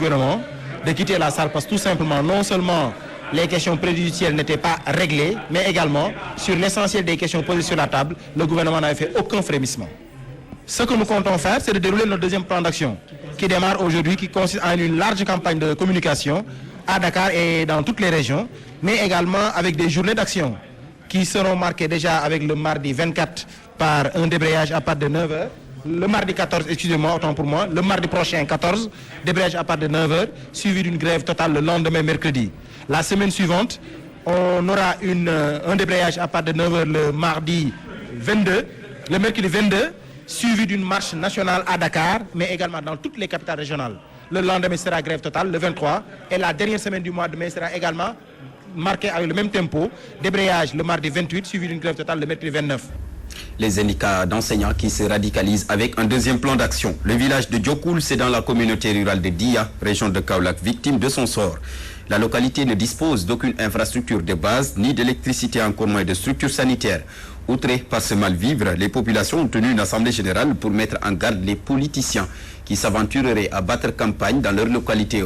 Gouvernement de quitter la salle parce que tout simplement, non seulement les questions préjudicielles n'étaient pas réglées, mais également sur l'essentiel des questions posées sur la table, le gouvernement n'avait fait aucun frémissement. Ce que nous comptons faire, c'est de dérouler notre deuxième plan d'action qui démarre aujourd'hui, qui consiste en une large campagne de communication à Dakar et dans toutes les régions, mais également avec des journées d'action qui seront marquées déjà avec le mardi 24 par un débrayage à partir de 9h. Le mardi 14, excusez-moi, autant pour moi, le mardi prochain 14, débrayage à partir de 9h, suivi d'une grève totale le lendemain mercredi. La semaine suivante, on aura un débrayage à partir de 9h le mardi 22, le mercredi 22, suivi d'une marche nationale à Dakar, mais également dans toutes les capitales régionales. Le lendemain sera grève totale, le 23, et la dernière semaine du mois de mai sera également marquée avec le même tempo, débrayage le mardi 28, suivi d'une grève totale le mercredi 29. Les syndicats d'enseignants qui se radicalisent avec un deuxième plan d'action. Le village de Diokoul, c'est dans la communauté rurale de Dia, région de Kaolack, victime de son sort. La localité ne dispose d'aucune infrastructure de base, ni d'électricité, encore moins de structures sanitaires. Outrés par ce mal-vivre, les populations ont tenu une assemblée générale pour mettre en garde les politiciens qui s'aventureraient à battre campagne dans leur localité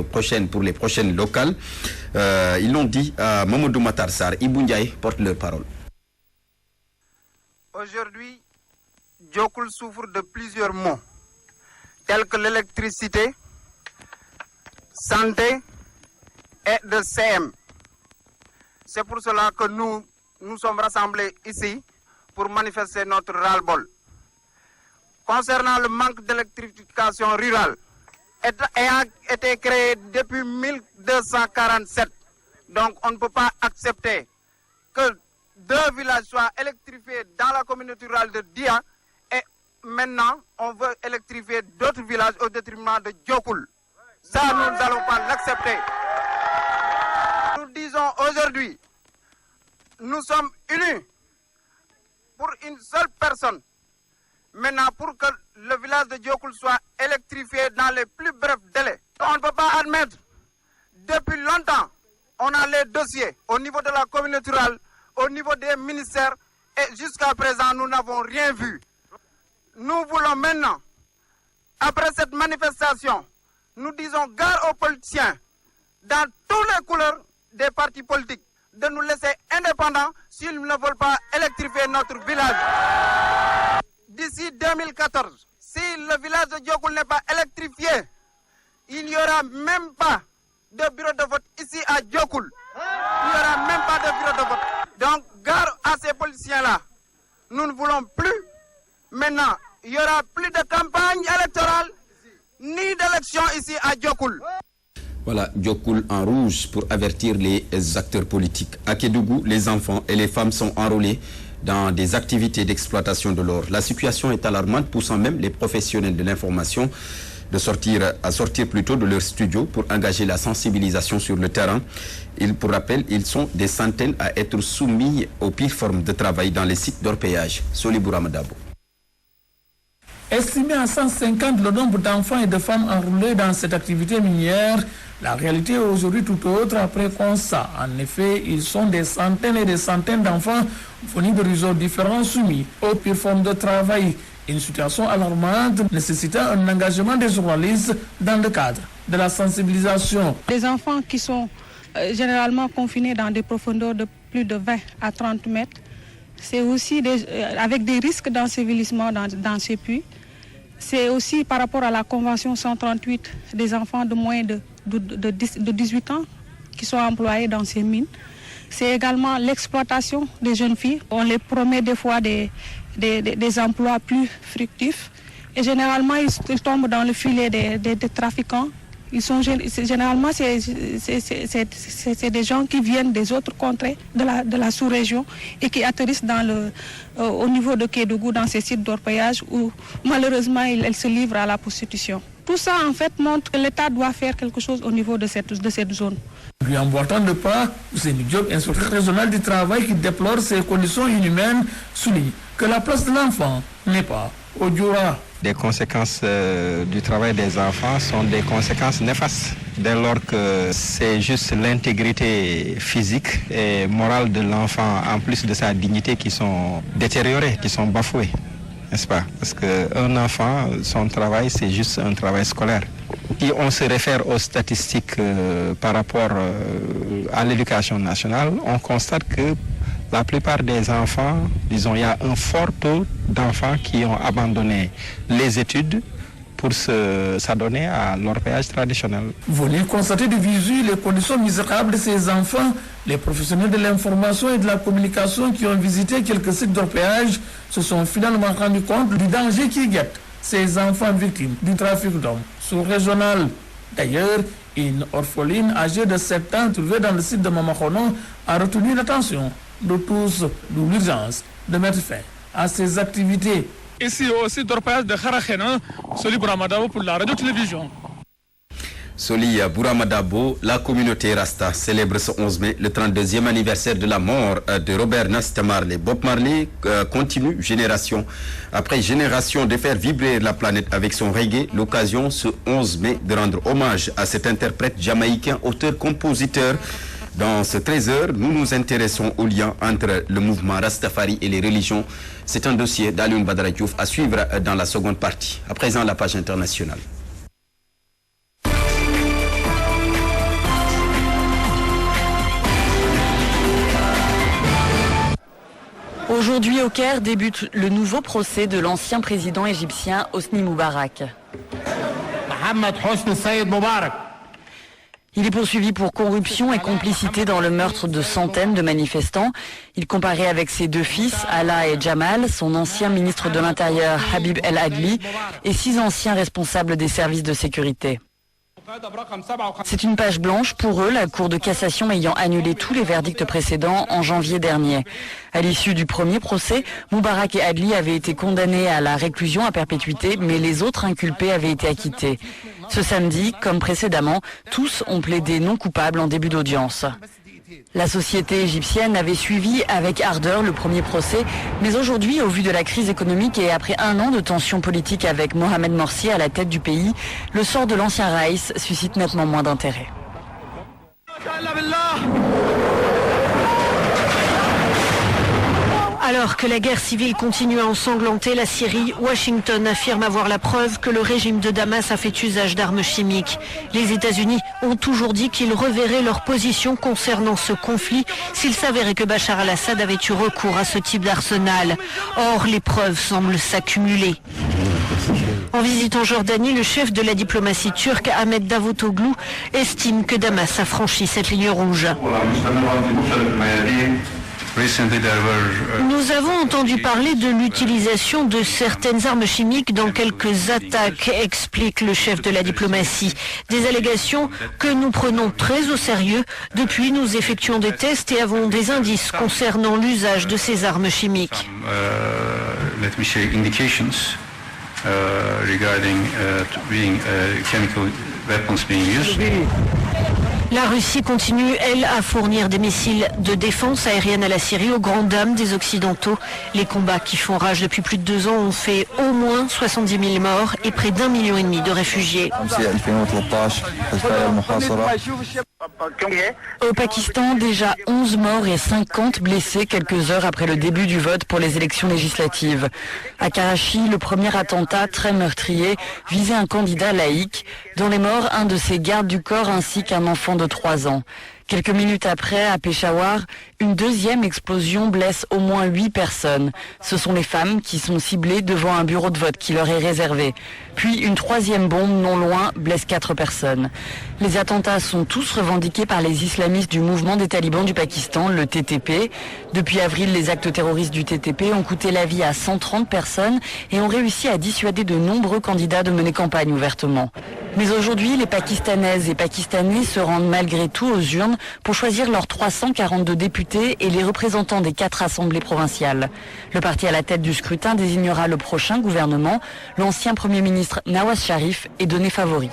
pour les prochaines locales. Ils l'ont dit à Mamadou Matar Sarr. Ibou Ndiaye porte leur parole. Aujourd'hui, Diokoul souffre de plusieurs maux, tels que l'électricité, santé et de CM. C'est pour cela que nous sommes rassemblés ici pour manifester notre ras-le-bol. Concernant le manque d'électrification rurale, ayant été créé depuis 1247, donc on ne peut pas accepter que 2 villages soient électrifiés dans la communauté rurale de Dia et maintenant on veut électrifier d'autres villages au détriment de Diokoul. Ça, nous n'allons pas l'accepter. Nous disons aujourd'hui, nous sommes unis pour une seule personne. Maintenant, pour que le village de Diokoul soit électrifié dans les plus brefs délais. On ne peut pas admettre, depuis longtemps, on a les dossiers au niveau de la communauté rurale, au niveau des ministères, et jusqu'à présent, nous n'avons rien vu. Nous voulons maintenant, après cette manifestation, nous disons gare aux politiciens, dans toutes les couleurs des partis politiques, de nous laisser indépendants s'ils ne veulent pas électrifier notre village. D'ici 2014, si le village de Diokoul n'est pas électrifié, il n'y aura même pas de bureau de vote ici à Diokoul. Il n'y aura même pas de bureau de vote. Donc, gare à ces politiciens-là. Nous ne voulons plus. Maintenant, il n'y aura plus de campagne électorale, ni d'élection ici à Diokoul. Voilà, Diokoul en rouge pour avertir les acteurs politiques. À Kédougou, les enfants et les femmes sont enrôlés dans des activités d'exploitation de l'or. La situation est alarmante, poussant même les professionnels de l'information à sortir plutôt de leur studio pour engager la sensibilisation sur le terrain. Pour rappel, ils sont des centaines à être soumis aux pires formes de travail dans les sites d'orpaillage. Solibou Ramadabo. Estimé à 150 le nombre d'enfants et de femmes enrôlés dans cette activité minière, la réalité est aujourd'hui tout autre après constat. En effet, ils sont des centaines et des centaines d'enfants venus de réseaux différents soumis aux pires formes de travail. Une situation alarmante nécessitant un engagement des journalistes dans le cadre de la sensibilisation. Les enfants qui sont généralement confinés dans des profondeurs de plus de 20 à 30 mètres, c'est aussi avec des risques d'ensevelissement dans ces puits. C'est aussi par rapport à la Convention 138 des enfants de moins de 18 ans qui sont employés dans ces mines. C'est également l'exploitation des jeunes filles. On les promet des fois des emplois plus fructifs. Et généralement, ils tombent dans le filet des trafiquants. Généralement, c'est des gens qui viennent des autres contrées de la sous-région et qui atterrissent au niveau de Kédougou, dans ces sites d'orpaillage où malheureusement, ils se livrent à la prostitution. Tout ça, en fait, montre que l'État doit faire quelque chose au niveau de cette zone. Lui emboîtant le pas, Ousseynou Diop, inspecteur régional du travail qui déplore ces conditions inhumaines, souligne que la place de l'enfant n'est pas au Dioura. Les conséquences du travail des enfants sont des conséquences néfastes, dès lors que c'est juste l'intégrité physique et morale de l'enfant, en plus de sa dignité, qui sont détériorées, qui sont bafouées, n'est-ce pas? Parce qu'un enfant, son travail, c'est juste un travail scolaire. Si on se réfère aux statistiques par rapport à l'éducation nationale, on constate que la plupart des enfants, disons, il y a un fort taux d'enfants qui ont abandonné les études pour s'adonner à l'orpaillage traditionnel. Venez constater de visu les conditions misérables de ces enfants. Les professionnels de l'information et de la communication qui ont visité quelques sites d'orpaillage se sont finalement rendus compte du danger qui guette ces enfants victimes du trafic d'hommes sous-régional. D'ailleurs, une orpheline âgée de 7 ans trouvée dans le site de Mamakhono a retenu l'attention de tous, d'où l'urgence de mettre fin à ces activités. Ici au site d'orpaillage de Kharakhena, Soli Bouramadabo pour la radio-télévision. Soli Bouramadabo, la communauté Rasta célèbre ce 11 mai le 32e anniversaire de la mort de Robert Nesta Marley. Bob Marley continue génération après génération de faire vibrer la planète avec son reggae. L'occasion ce 11 mai de rendre hommage à cet interprète jamaïcain, auteur-compositeur. Dans ce 13h, nous nous intéressons au lien entre le mouvement Rastafari et les religions. C'est un dossier d'Alioune Badara Diouf à suivre dans la seconde partie. À présent, la page internationale. Aujourd'hui au Caire débute le nouveau procès de l'ancien président égyptien Hosni Moubarak. Il est poursuivi pour corruption et complicité dans le meurtre de centaines de manifestants. Il comparait avec ses 2 fils, Alaa et Jamal, son ancien ministre de l'Intérieur Habib El Adli et 6 anciens responsables des services de sécurité. C'est une page blanche pour eux, la Cour de cassation ayant annulé tous les verdicts précédents en janvier dernier. À l'issue du premier procès, Moubarak et Adli avaient été condamnés à la réclusion à perpétuité, mais les autres inculpés avaient été acquittés. Ce samedi, comme précédemment, tous ont plaidé non coupables en début d'audience. La société égyptienne avait suivi avec ardeur le premier procès, mais aujourd'hui, au vu de la crise économique et après 1 an de tensions politiques avec Mohamed Morsi à la tête du pays, le sort de l'ancien Raïs suscite nettement moins d'intérêt. Alors que la guerre civile continue à ensanglanter la Syrie, Washington affirme avoir la preuve que le régime de Damas a fait usage d'armes chimiques. Les États-Unis ont toujours dit qu'ils reverraient leur position concernant ce conflit s'il s'avérait que Bachar al-Assad avait eu recours à ce type d'arsenal. Or, les preuves semblent s'accumuler. En visite en Jordanie, le chef de la diplomatie turque, Ahmet Davutoglu, estime que Damas a franchi cette ligne rouge. Nous avons entendu parler de l'utilisation de certaines armes chimiques dans quelques attaques, explique le chef de la diplomatie. Des allégations que nous prenons très au sérieux. Depuis, nous effectuons des tests et avons des indices concernant l'usage de ces armes chimiques. La Russie continue, elle, à fournir des missiles de défense aérienne à la Syrie aux grandes dames des Occidentaux. Les combats qui font rage depuis plus de 2 ans ont fait au moins 70 000 morts et près d'1,5 million de réfugiés. Au Pakistan, déjà 11 morts et 50 blessés quelques heures après le début du vote pour les élections législatives. À Karachi, le premier attentat très meurtrier visait un candidat laïque. Dans les morts, un de ses gardes du corps ainsi qu'un enfant de 3 ans. Quelques minutes après, à Peshawar, une deuxième explosion blesse au moins 8 personnes. Ce sont les femmes qui sont ciblées devant un bureau de vote qui leur est réservé. Puis une troisième bombe non loin blesse 4 personnes. Les attentats sont tous revendiqués par les islamistes du mouvement des talibans du Pakistan, le TTP. Depuis avril, les actes terroristes du TTP ont coûté la vie à 130 personnes et ont réussi à dissuader de nombreux candidats de mener campagne ouvertement. Mais aujourd'hui, les Pakistanaises et Pakistanais se rendent malgré tout aux urnes pour choisir leurs 342 députés et les représentants des 4 assemblées provinciales. Le parti à la tête du scrutin désignera le prochain gouvernement. L'ancien Premier ministre Nawaz Sharif est donné favori.